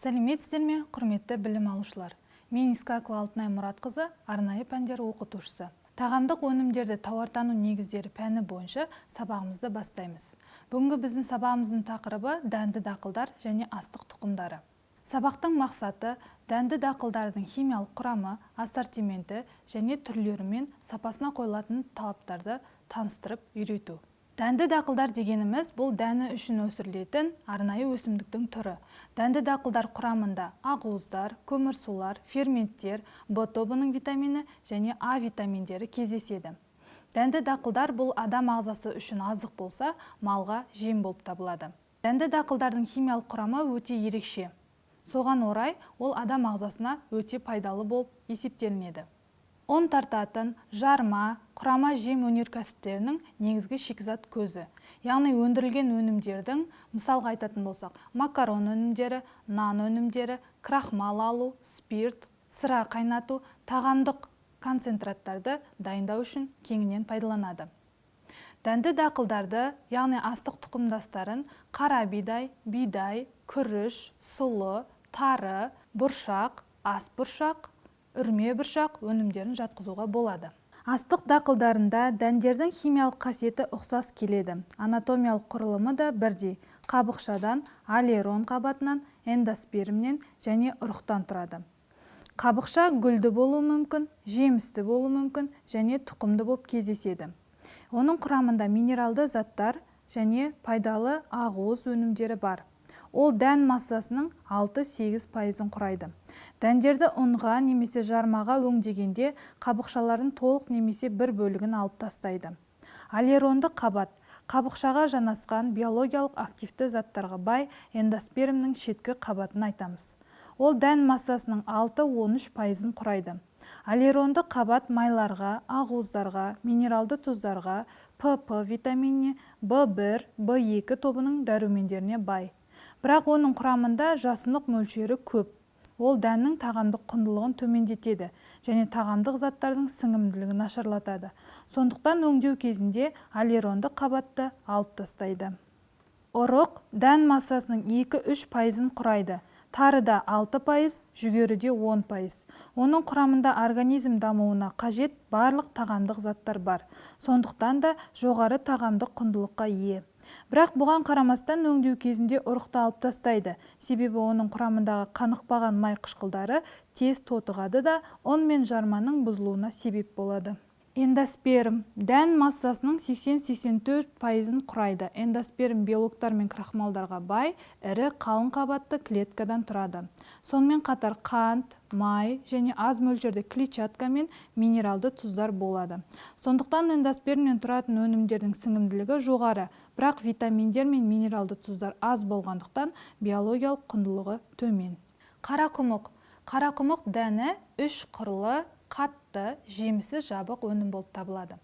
Сәлеметсіздер ме, құрметті білім алушылар? Мен Искакова Алтынай Мұратқызы, арнайы пәндер оқытушысы. Тағамдық өнімдерді тауартану негіздері пәні бойынша сабағымызды бастаймыз. Бүгінгі біздің сабағымыздың тақырыбы дәнді дақылдар және астық тұқымдары. Сабақтың мақсаты дәнді дақылдардың химиялық құрамы, ассортименті және түрлері мен сапасына қойылатын талаптарды таныстырып үйрету. Дәнді дақылдар дегеніміз бұл дәні үшін өсірілетін арнайы өсімдіктің түрі. Дәнді дақылдар құрамында ақуыздар, көмірсулар, ферменттер, В тобының витамині және А витаминдері кездеседі. Дәнді дақылдар бұл адам ағзасы үшін азық болса, малға жем болып табылады. Дәнді дақылдардың химиялық құрамы өте ерекше. Соған орай ол адам ағзасына өте пайдалы болып есептелінеді. Он тартатын, жарма, құрама жем өнеркәсіптерінің негізгі шикізат көзі. Яғни өндірілген өнімдердің, мысалға айтатын болсақ, макарон өнімдері, нан өнімдері, крахмал алу, спирт, сыра қайнату, тағамдық концентраттарды дайындау үшін кеңінен пайдаланады. Дәнді дақылдарды, яғни астық тұқымдастарын қара бидай, күріш, сұлы, тары, бұршақ, ас бұршақ, үрме бұршақ өнімдерін жатқызуға болады. Астық дақылдарында дәндердің химиялық қасиеті ұқсас келеді. Анатомиялық құрылымы да бірдей. Қабықшадан, аллерон қабатынан, эндоспермнен және ұрықтан тұрады. Қабықша гүлді болуы мүмкін, жемісті болуы мүмкін және тұқымды болып кездеседі. Оның құрамында минералды заттар және пайдалы ақуыз өнімдері бар. Ол дән массасының 6-8%-ын құрайды. Дәндерді ұнға немесе жармаға өңдегенде қабықшалардың толық немесе бір бөлігін алып тастайды. Аллеронды қабат қабықшаға жанасқан биологиялық активті заттарға бай эндоспермнің шеткі қабатын айтамыз. Ол дән массасының 6-13%-ын құрайды. Аллеронды қабат майларға, ақуыздарға, минералды тұздарға, ПП витаминіне, В1, В2 тобының дәрумендеріне бай. Бірақ оның құрамында жасұнық мөлшері көп. Ол дәннің тағамдық құндылығын төмендетеді және тағамдық заттардың сіңімділігін нашарлатады. Сондықтан өңдеу кезінде аллеронды қабатты алып тастайды. Ұрық дән массасының 2-3%-ын құрайды. Тарыда 6%, жүгеріде 10%. Оның құрамында организм дамуына қажет барлық тағамдық заттар бар. Сондықтан да жоғары тағамдық құндылыққа ие. Бірақ бұған қарамастан өңдеу кезінде ұрықты алып тастайды. Себебі оның құрамындағы қанықпаған май қышқылдары тез тотығады да ұн мен жарманың бұзылуына себеп болады. Эндосперм дән массасының 80-84%-ын құрайды. Эндосперм белоктар мен крахмалдарға бай, ірі қалың қабатты клеткадан тұрады. Сонымен қатар қант, май және аз мөлшерде клетчатка мен минералды тұздар болады. Сондықтан эндоспермнен тұратын өнімдердің сіңімділігі жоғары, бірақ витаминдер мен минералды тұздар аз болғандықтан биологиялық құндылығы төмен. Қарақұмық дәні 3 қырлы, қатты, жемісі жабық өнім болып табылады.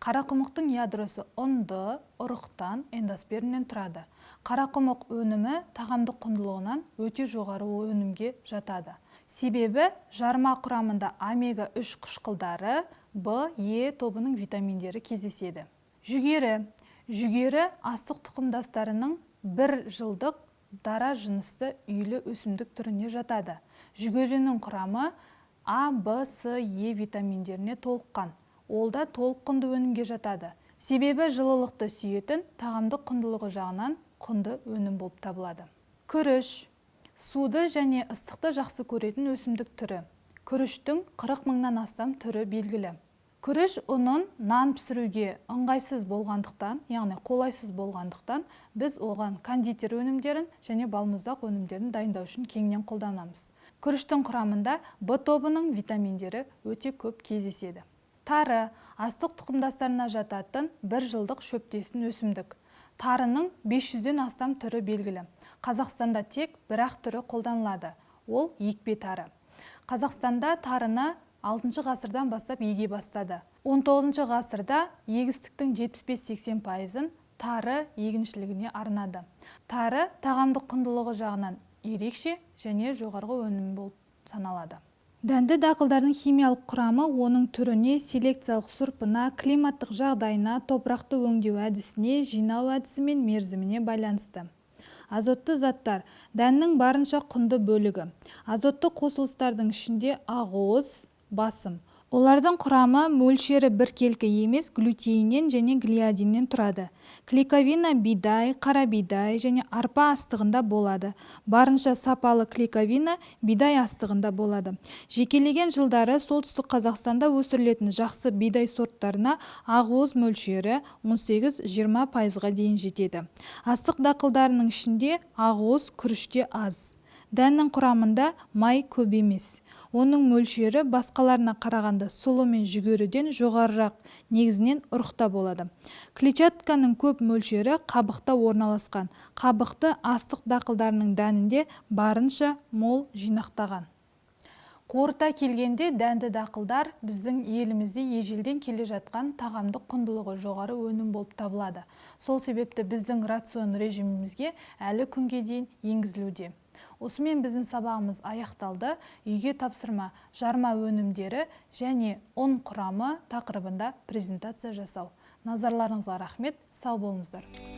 Қарақұмықтың ядросы ұнды, ұрықтан, эндоспермнен тұрады. Қарақұмық өнімі тағамдық құндылығынан өте жоғары өнімге жатады. Себебі жарма құрамында омега-3 қышқылдары, В, Е тобының витаминдері кездеседі. Жүгері астық тұқымдастарының бір жылдық дара жынысты үйлі өсімдік түріне жатады. Жүгерінің құрамы А, Б, С, Е витаминдеріне толыққан. Ол да толық құнды өнімге жатады. Себебі жылылықты сүйетін тағамдық құндылығы жағынан құнды өнім болып табылады. Күріш суды және ыстықты жақсы көретін өсімдік түрі. Күріштің 40 мыңнан астам түрі белгілі. Күріш ұнын нан пісіруге ыңғайсыз болғандықтан, яғни қолайсыз болғандықтан, біз оған кондитер өнімдерін және балмұздақ өнімдерін дайындау үшін кеңінен қолданамыз. Күріштің құрамында В тобының витаминдері өте көп кездеседі. Тары астық тұқымдастарына жататын бір жылдық шөптесін өсімдік. Тарының 500-ден астам түрі белгілі. Қазақстанда тек бір-ақ түрі қолданылады. Ол екпе тары. Қазақстанда тарыны 6 ғасырдан бастап еге бастады. 19 ғасырда егістіктің 75-80%-ын тары егіншілігіне арнады. Тары тағамдық құндылығы жағынан ерекше және жоғарғы өнім болып саналады. Дәнді дақылдардың химиялық құрамы оның түріне, селекциялық сұрпына, климаттық жағдайына, топырақты өңдеу әдісіне, жинау әдісі мен мерзіміне байланысты. Азотты заттар дәннің барынша құнды бөлігі. Азотты қосылыстардың ішінде ақуыз басым. Олардың құрамы мөлшері біркелкі емес глютеиннен және глиадиннен тұрады. Клейковина бидай, қара бидай және арпа астығында болады. Барынша сапалы клейковина бидай астығында болады. Жекелеген жылдары солтүстік Қазақстанда өсірілетін жақсы бидай сорттарына ақуыз мөлшері 18-20%-ға дейін жетеді. Астық дақылдарының ішінде ақуыз күріште аз. Дәннің құрамында май көп емес. Оның мөлшері басқаларына қарағанда сұлы мен жүгеріден жоғарырақ, негізінен ұрықта болады. Клетчатканың көп мөлшері қабықта орналасқан. Қабықты астық дақылдарының дәнінде барынша мол жинақтаған. Қорыта келгенде дәнді дақылдар біздің елімізде ежелден келе жатқан тағамдық құндылығы жоғары өнім болып табылады. Сол себепті біздің рацион режимімізге әлі күнге дейін енгізілуде. Осымен біздің сабағымыз аяқталды. Үйге тапсырма жарма өнімдері және ұн құрамы тақырыбында презентация жасау. Назарларыңызға рахмет, сау болыңыздар.